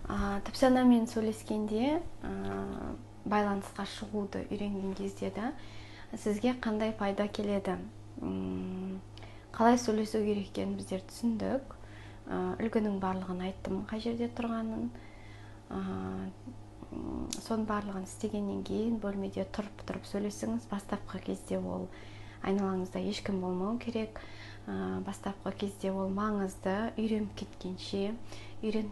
Тіпсанамен сөйлескенде байланысқа шығуды үйренген кезде да сізге қандай пайда келеді, қалай сөйлесу керек екенін біздер түсіндік. Үлгінің барлығын айттым қай жерде тұрғанын. Соның барлығын істегеннен кейін бөлмеде тұрып сөйлесіңіз. Бастапқы кезде ол айналаңызда ешкім болмау керек. Бастапқы кезде ол маңызды. Үйреніп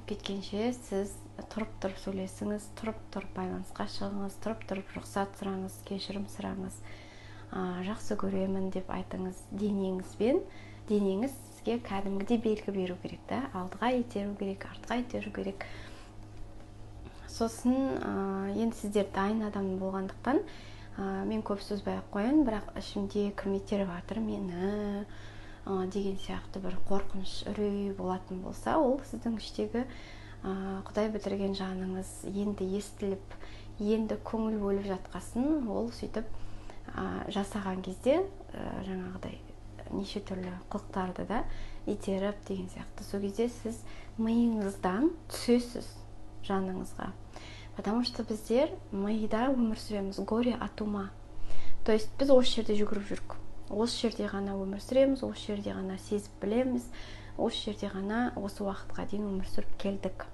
кеткенше сіз тұрып сөйлесіңіз, тұрып байланысқа шығыңыз, тұрып рұқсат сұраңыз, кешірім сұраңыз. Жақсы көремін деп айтыңыз. Денеңіз сізге кәдімгідей белгі беру керек та, алдыға итеру керек, артқа итеру керек. Сосын енді сіздер дайын адам болғандықтан мен көп сөзбай-ақ қояйын, бірақ ішімде кім итеріп жатыр мені деген сияқты бір қорқыныш, үрей болатын болса, ол сіздің іштегі Құдай бітірген жаныңыз енді естіліп, енді көңіл бөліп жатқасын, ол сөйтіп жасаған кезде жаңағыдай неше түрлі қылықтарды да итеріп деген сияқты. Сол кезде сіз миыңыздан түсесіз жаныңызға. Потому что біздер мида өмір сүреміз, горе от ума. То есть біз осы жерде жүгіріп жүрік. Осы жерде ғана өмір сүреміз, осы жерде ғана сезіп білеміз, осы жерде ғана осы уақытқа дейін өмір сүріп келдік.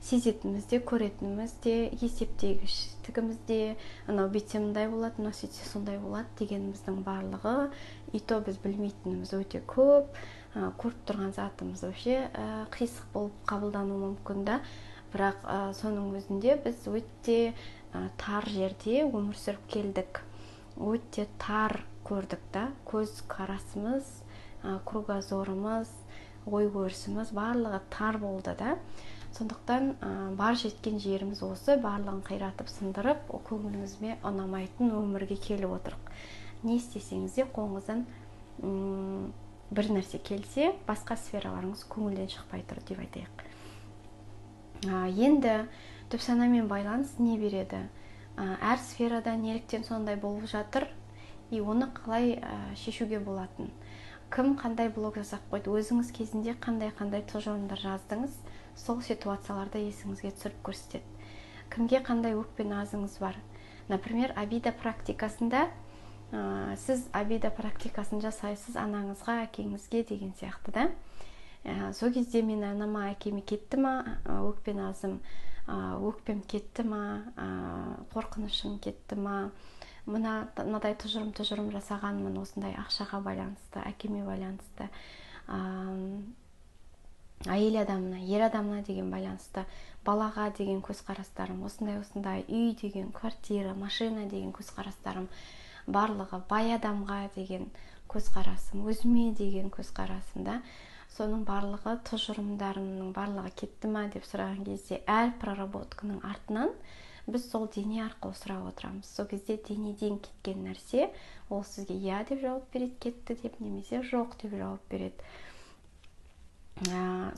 Сезетініміз де, көретініміз де, есептегіштігіміз де, анау бүйтсе мындай болады, мынау сөйтсе сондай болады дегеніміздің барлығы, ито біз білмейтініміз өте көп. Көріп тұрған затымыз вообще қисық болып қабылдануы мүмкін да, бірақ соның өзінде біз өте тар жерде өмір сүріп келдік. Өте тар көрдік та, көз қарасымыз, кругозорымыз, ой өрісіміз барлығы тар болды да. Сондықтан бар жеткен жеріміз осы, барлығын қиратып сындырып, көңіліңізге ұнамайтын өмірге келіп отырық. Не істесеңіз де қолыңыздан бір нәрсе келсе, басқа сфераларыңыз көңілден шықпай тұр деп айтайық. Енді түпсанамен байланыс не береді? Әр сферада неліктен сондай болып жатыр, и оны қалай шешуге болатын? Кім қандай блог жасап қойды? Өзіңіз кезінде қандай тұжырымдар жаздыңыз? Сол ситуацияларды есіңізге түсіріп көрсетеді. Кімге қандай өкпе назыңыз бар? Например, обида практикасында сіз обида практикасын жасайсыз анаңызға, әкеңізге деген сияқты да. Сол кезде мен анама, әкеме кетті ма, өкпе назым, өкпем кетті ма, қорқынышым кетті ма, мынадай тұжырым жасағанмын осындай ақшаға байланысты, әкеме байланысты, әйел адамына, ер адамына деген байланысты, балаға деген көзқарастарым, осындай, үй деген, квартира, машина деген көзқарастарым, барлығы бай адамға деген көзқарасым, өзіме деген көзқарасым да, соның барлығы тұжырымдарымның барлығы кетті ма деп сұраған кезде әр проработканың артынан біз сол дене арқылы сұрап отырамыз. Сол кезде денеден кеткен нәрсе, ол сізге я деп жауап береді, кетті деп, немесе жоқ деп жауап береді.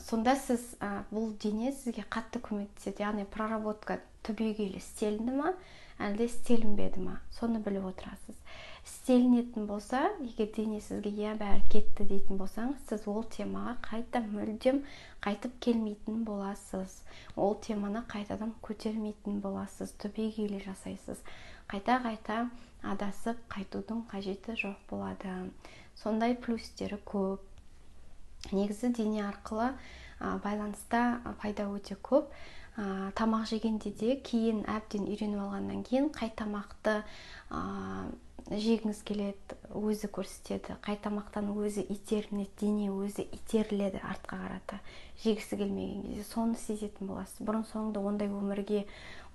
Сонда сіз бұл дене сізге қатты көмектеседі, яғни проработка түбегейлі істелінді ма, әлде істелінбеді ма, соны біліп отырасыз. Істелінетін болса, егер дене сізге я бәрі кетті дейтін болсаңыз, сіз ол темаға мүлдем қайтып келмейтін боласыз. Ол теманы қайтадан көтермейтін боласыз, түбегейлі жасайсыз. Қайта адасып қайтудың қажеті жоқ болады. Сондай плюстері көп. Негізі дене арқылы байланыста пайда өте көп. Тамақ жегенде де кейін әбден үйреніп алғаннан кейін қай тамақты жегіңіз келеді, өзі көрсетеді. Қай тамақтан өзі итеріледі, дене өзі итеріледі артқа қарата. Жегісі келмеген кезде соны сезетін боласыз. Бұрын соңды ондай өмірге,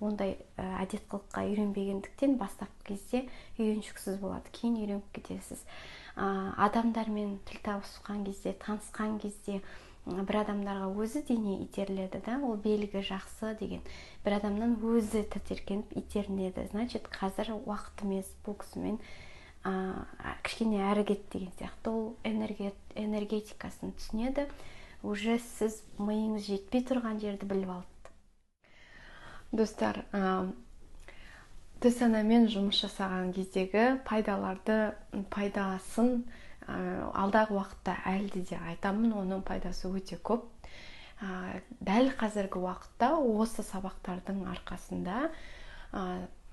ондай әдет қылыққа үйренбегендіктен бастапқы кезде үйреншіксіз болады. Кейін үйреніп кетесіз. Адамдармен тіл табысқан кезде, танысқан кезде бір адамдарға өзі дене итеріледі да, ол белгі жақсы деген. Бір адамнан өзі тітіркеніп итерінеді. Значит, қазір уақыт емес, бұл кісімен кішкене әрі кет деген сияқты. Ол энергетикасын түсінеді. Уже сіз миыңыз жетпей тұрған жерді біліп алды. Достар, түпсанамен жұмыс жасаған кездегі пайдасын алдағы уақытта әлде де айтамын, оның пайдасы өте көп. дәл қазіргі уақытта осы сабақтардың арқасында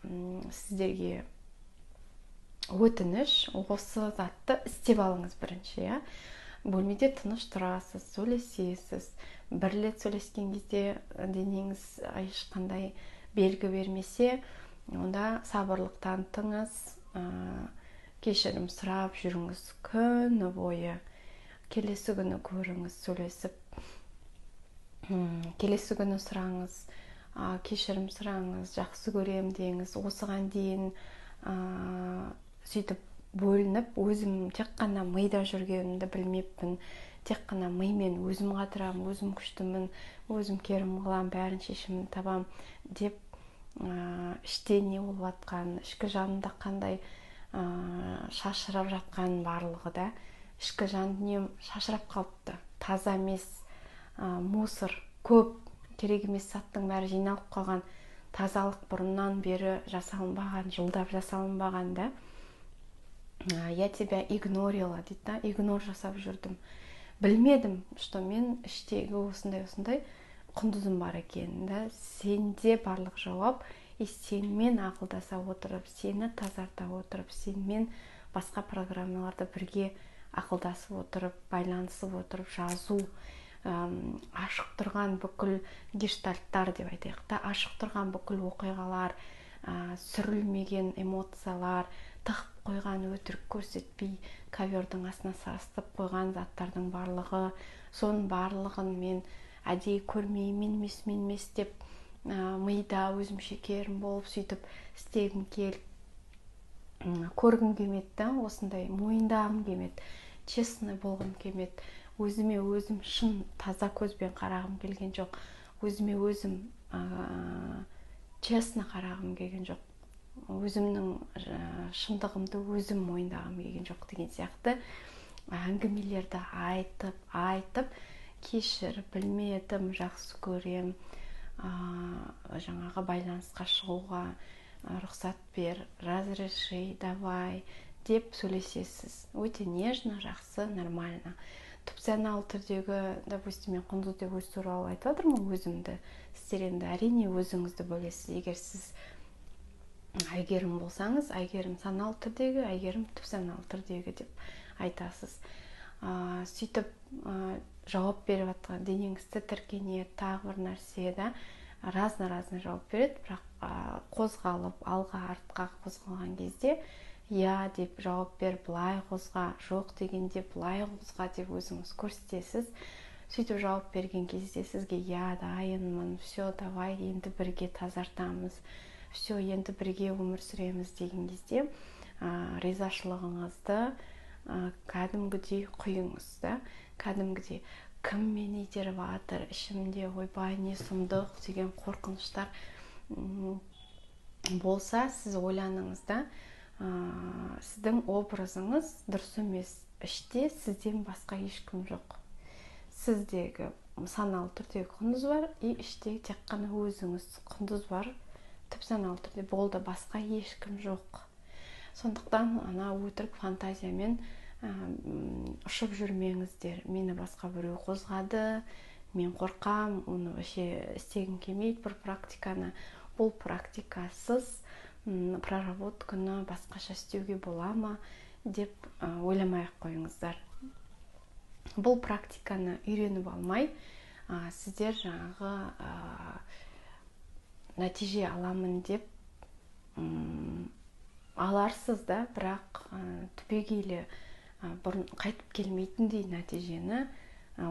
сіздерге өтініш, осы затты істеп алыңыз бірінші, иә. Бөлмеде тыныш тұрасыз, сөйлесесіз. Бір рет сөйлескен кезде денеңіз ешқандай белгі бермесе, онда сабырлық танытыңыз, кешірім сұрап жүріңіз күні бойы. Келесі күні көріңіз, сөйлесіп. Келесі күні сұраңыз, кешірім сұраңыз, жақсы көрем деңіз. Осыған дейін сөйтіп бөлініп, өзім тек қана мида жүргенімді білмеппін. Тек қана мимен өзім қатырамын, өзім күштімін, өзім керім қылам, бәрін шешімін табам деп іште не болып жатқан, ішкі жанымда қандай шашырап жатқан барлығы да, ішкі жан дүнием шашырап қалыпты. Таза емес, мусор көп, керек емес заттың бәрі жиналып қалған. Тазалық бұрыннан бері жасалынбаған, жылдап жасалынбаған да. Я тебя игнорила дейді да, игнор жасап жүрдім. Білмедім, что мен іштегі осындай құндызым бар екен да. Сенде барлық жауап, сенімен ақылдаса отырып, сені тазарта отырып, сенімен басқа программаларды бірге ақылдасып отырып, байланысып отырып, жазу, ашық тұрған бүкіл гештальттар деп айтайық та, ашық тұрған бүкіл оқиғалар, сүрілмеген эмоциялар, тығып қойған, өтірік көрсетпей ковердің астына састып қойған заттардың барлығы, соның барлығын мен әдейі көрмеймін, мен емес деп мида өзімше керім болып сөйтіп істегім келіп, көргім келмеді, осындай мойындағым келмеді, честный болғым келмеді, өзіме өзім шын таза көзбен қарағым келген жоқ, өзіме өзім честно қарағым келген жоқ, өзімнің шындығымды өзім мойындағым келген жоқ деген сияқты әңгімелерді айтып, кешір, білмедім, жақсы көрем, жаңағы байланысқа шығуға рұқсат бер, разреши, давай деп сөйлесесіз. Өте нежно, жақсы, нормально. Түпсаналы түрдегі, допустим, мен құндызды өз туралы айтып отырмын, өзімді. Сіздер енді әрине өзіңізді бөлесіз. Егер сіз әйгерім болсаңыз, әйгерім саналы түрдегі, әйгерім түпсаналы түрдегі деп айтасыз. Сөйтіп жауап беріп жатқан, денеңізді тіркенеді, тағы бір нәрсе да, разны жауап береді, бірақ қозғалып, алға артқа қозғалған кезде я деп жауап беріп, былай қозға, жоқ дегенде былай қозға деп өзіңіз көрсетесіз. Сөйтіп жауап берген кезде сізге я дайынмын, все, давай, енді бірге тазартамыз, все, енді бірге өмір сүреміз деген кезде ризашылығыңызды кәдімгідей құйыңыз да, кәдімгідей кім мені итеріп жатыр, ішімде ойбай не сұмдық деген қорқыныштар болса, сіз ойланыңыз да, сіздің образыңыз дұрыс емес, іште сізден басқа ешкім жоқ. Сіздегі саналы түрдегі құндыз бар, іштегі тек қана өзіңіз құндыз бар, түпсаналы түрде болды, басқа ешкім жоқ. Сондықтан ана өтірік фантазиямен ұшып жүрмеңіздер. Мені басқа біреу қозғады, мен қорқам, оны вообще істегім келмейді бір практиканы. Бұл практикасыз проработканы басқаша істеуге бола ма деп ойламай-ақ қойыңыздар. Бұл практиканы үйреніп алмай, сіздер жаңағы нәтиже аламын деп аларсыз да, бірақ түбегейлі бұрын қайтып келмейтіндей нәтижені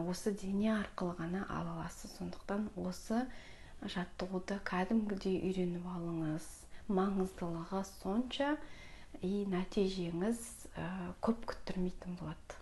осы дене арқылы ғана ала аласыз. Сондықтан осы жаттығуды кәдімгідей үйреніп алыңыз. Маңыздылығы сонша, нәтижеңіз көп күттірмейтін болады.